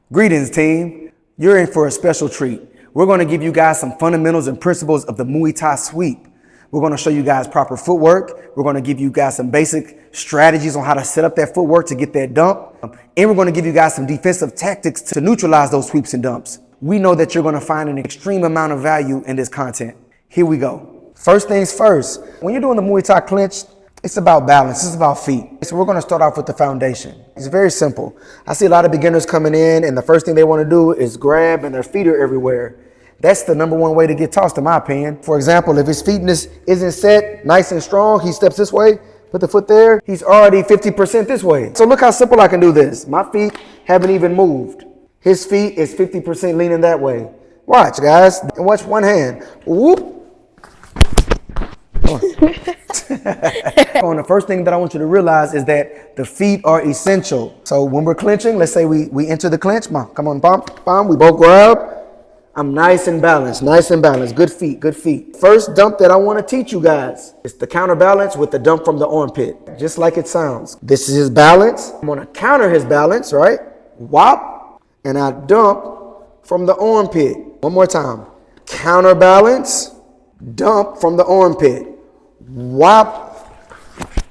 Greetings, team. You're in for a special treat. We're going to give you guys some fundamentals and principles of the Muay Thai sweep. We're going to show you guys proper footwork. We're going to give you guys some basic strategies on how to set up that footwork to get that dump. And we're going to give you guys some defensive tactics to neutralize those sweeps and dumps. We know that you're going to find an extreme amount of value in this content. Here we go. First things first, when you're doing the Muay Thai clinch, it's about balance, it's about feet. So we're gonna start off with the foundation. It's very simple. I see a lot of beginners coming in and the first thing they wanna do is grab and their feet are everywhere. That's the number one way to get tossed, in my opinion. For example, if his feet isn't set nice and strong, he steps this way, put the foot there, he's already 50% this way. So look how simple I can do this. My feet haven't even moved. His feet is 50% leaning that way. Watch, guys, and watch one hand. Whoop. The first thing that I want you to realize is that the feet are essential. So when we're clinching, let's say we enter the clinch. Come on, bam, we both grab. I'm nice and balanced. Good feet, good feet. First dump that I want to teach you guys is the counterbalance with the dump from the armpit. Just like it sounds. This is his balance. I'm going to counter his balance, right? Whop, and I dump from the armpit. One more time. Counterbalance, dump from the armpit. Whop.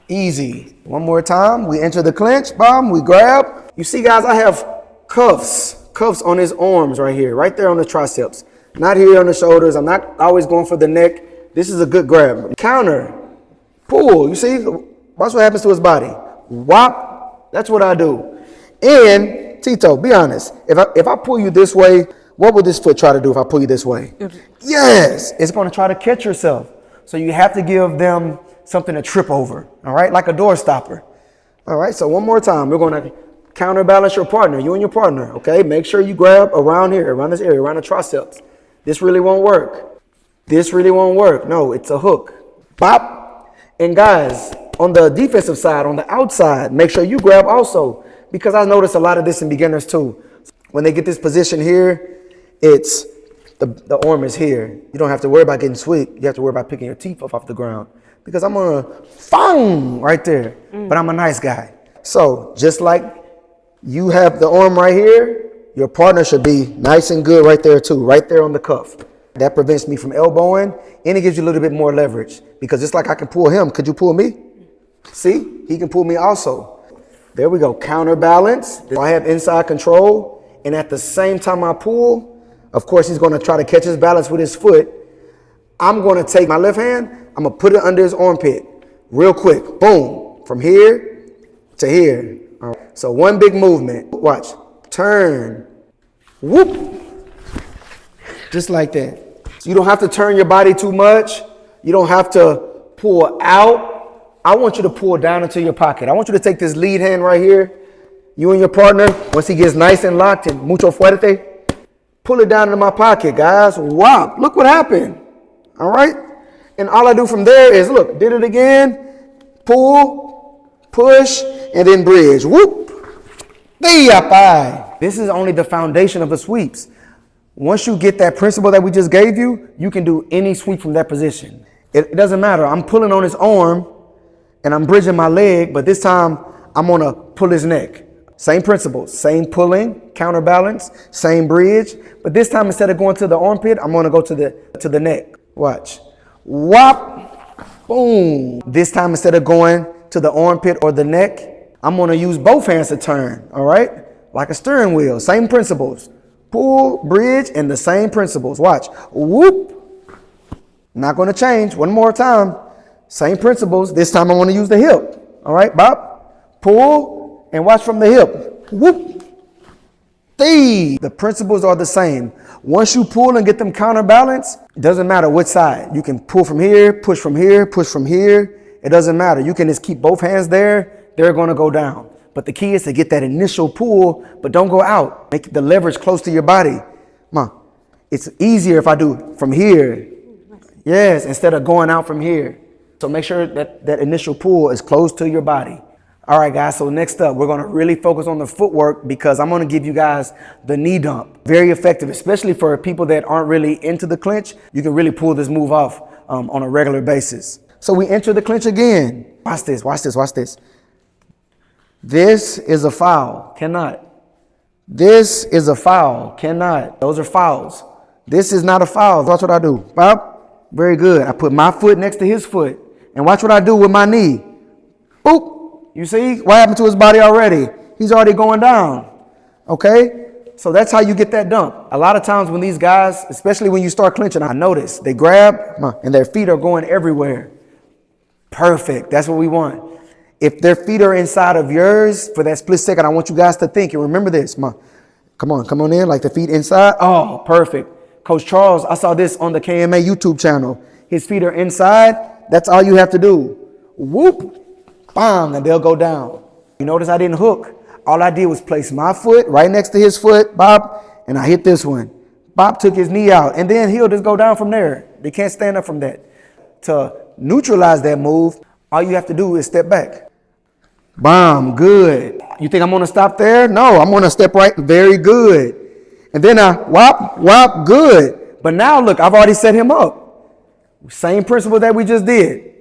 Easy. One more time. We enter the clinch. Bam. We grab. You see, guys, I have cuffs on his arms right here, right there on the triceps. Not here on the shoulders. I'm not always going for the neck. This is a good grab. Counter. Pull. You see? Watch what happens to his body. Whop. That's what I do. And Tito, be honest. If I pull you this way, what would this foot try to do if I pull you this way? Yes. It's going to try to catch yourself. So you have to give them something to trip over, all right? Like a door stopper. All right, so one more time. We're going to counterbalance your partner, you and your partner, okay? Make sure you grab around here, around this area, around the triceps. This really won't work. No, it's a hook. Bop. And guys, on the defensive side, on the outside, make sure you grab also, because I notice a lot of this in beginners too. When they get this position here, it's the arm is here. You don't have to worry about getting swept. You have to worry about picking your teeth off the ground. Because I'm gonna bang right there. But I'm a nice guy. So just like you have the arm right here, your partner should be nice and good right there too, right there on the cuff. That prevents me from elbowing, and it gives you a little bit more leverage. Because just like I can pull him, could you pull me? See, he can pull me also. There we go, counterbalance. I have inside control, and at the same time I pull, of course, he's going to try to catch his balance with his foot. I'm going to take my left hand. I'm going to put it under his armpit real quick. Boom. From here to here. All right. So one big movement. Watch. Turn. Whoop. Just like that. So you don't have to turn your body too much. You don't have to pull out. I want you to pull down into your pocket. I want you to take this lead hand right here. You and your partner, once he gets nice and locked and mucho fuerte, pull it down into my pocket, guys. Wow, look what happened. All right? And all I do from there is, look, did it again. Pull, push, and then bridge. Whoop. This is only the foundation of the sweeps. Once you get that principle that we just gave you, you can do any sweep from that position. It doesn't matter. I'm pulling on his arm, and I'm bridging my leg, but this time I'm going to pull his neck. Same principles, same pulling, counterbalance, same bridge. But this time, instead of going to the armpit, I'm going to go to the neck. Watch. Whop. Boom. This time, instead of going to the armpit or the neck, I'm going to use both hands to turn. All right? Like a steering wheel. Same principles. Pull, bridge, and the same principles. Watch. Whoop. Not going to change. One more time. Same principles. This time, I want to use the hip. All right? Bop. Pull. And watch from the hip. Whoop. The principles are the same. Once you pull and get them counterbalance, it doesn't matter which side. You can pull from here, push from here, push from here. It doesn't matter. You can just keep both hands there. They're going to go down. But the key is to get that initial pull, but don't go out. Make the leverage close to your body. Come on. It's easier if I do from here. Yes, instead of going out from here. So make sure that that initial pull is close to your body. All right, guys, so next up, we're going to really focus on the footwork because I'm going to give you guys the knee dump. Very effective, especially for people that aren't really into the clinch. You can really pull this move off on a regular basis. So we enter the clinch again. Watch this. This is a foul. Cannot. This is a foul. Cannot. Those are fouls. This is not a foul. Watch what I do. Bob. Very good. I put my foot next to his foot. And watch what I do with my knee. Boop. You see what happened to his body already? He's already going down. Okay? So that's how you get that dump. A lot of times when these guys, especially when you start clinching, I notice they grab and their feet are going everywhere. Perfect. That's what we want. If their feet are inside of yours for that split second, I want you guys to think and remember this. Come on in, like the feet inside. Oh, perfect. Coach Charles, I saw this on the KMA YouTube channel. His feet are inside. That's all you have to do. Whoop, bam, and they'll go down. You notice I didn't hook. All I did was place my foot right next to his foot, Bob, and I hit this one. Bob took his knee out, and then he'll just go down from there. They can't stand up from that. To neutralize that move, all you have to do is step back. Bam, good. You think I'm gonna stop there? No, I'm gonna step right, very good. And then I whop, good. But now look, I've already set him up. Same principle that we just did.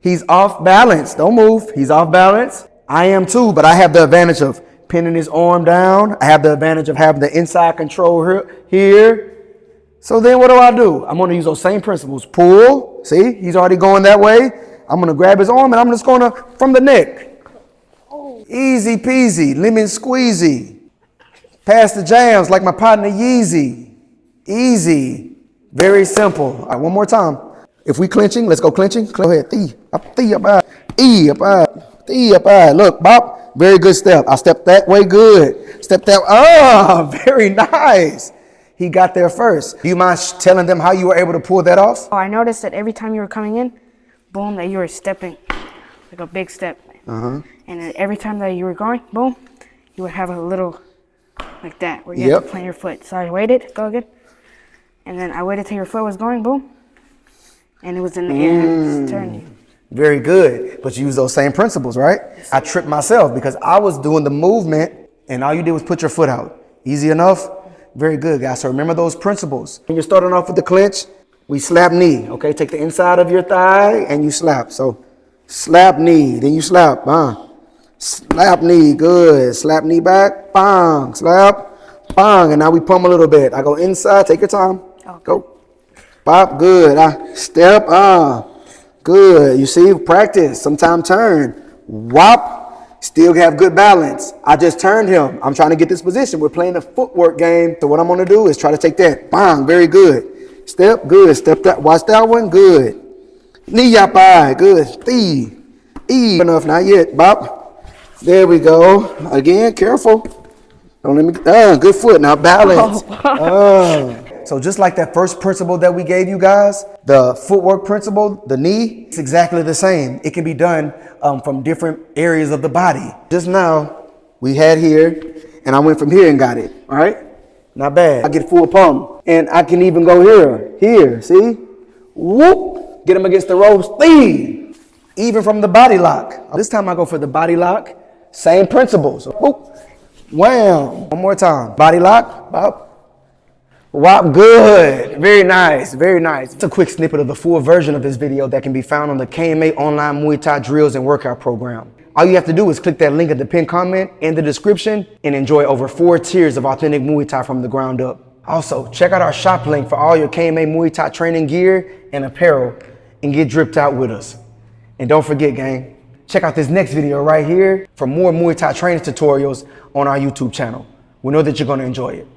He's off balance, don't move. He's off balance. I am too, but I have the advantage of pinning his arm down. I have the advantage of having the inside control here. So then what do? I'm gonna use those same principles. Pull, see, he's already going that way. I'm gonna grab his arm and I'm just gonna, from the neck. Easy peasy, lemon squeezy. Pass the jams like my partner Yeezy. Easy, very simple. All right, one more time. If we clinching, let's go clinching. Go ahead, up. Look, Bob, very good step. I stepped that way, good. Step that, very nice. He got there first. Do you mind telling them how you were able to pull that off? Oh, I noticed that every time you were coming in, boom, that you were stepping, like a big step. And then every time that you were going, boom, you would have a little, like that, where you have to plant your foot. So I waited, go again. And then I waited till your foot was going, boom. And it was in the air, it's turning. Very good. But you use those same principles, right? I tripped myself because I was doing the movement and all you did was put your foot out. Easy enough? Very good, guys. So remember those principles. When you're starting off with the clinch, we slap knee, okay? Take the inside of your thigh and you slap. So slap knee, then you slap, slap knee, good. Slap knee back, bang, slap, bang. And now we pump a little bit. I go inside, take your time. Okay. Go. Pop, good. I step, good. You see, practice. Sometime turn. Whop. Still have good balance. I just turned him. I'm trying to get this position. We're playing a footwork game. So what I'm going to do is try to take that. Bang. Very good. Step. Good. Step that. Watch that one. Good. Knee yap eye. Good. E. Enough. Not yet. Bop. There we go. Again. Careful. Don't let me. Good foot. Now balance. So just like that first principle that we gave you guys, the footwork principle, the knee, it's exactly the same. It can be done from different areas of the body. Just now, we had here, and I went from here and got it, all right? Not bad. I get full pump, and I can even go here, see? Whoop, get him against the ropes, even from the body lock. This time I go for the body lock, same principles. Whoop, wham, one more time. Body lock, bop. Wow, good. Very nice, very nice. It's a quick snippet of the full version of this video that can be found on the KMA online Muay Thai drills and workout program. All you have to do is click that link at the pinned comment in the description and enjoy over 4 tiers of authentic Muay Thai from the ground up. Also, check out our shop link for all your KMA Muay Thai training gear and apparel and get dripped out with us. And don't forget, gang, check out this next video right here for more Muay Thai training tutorials on our YouTube channel. We know that you're going to enjoy it.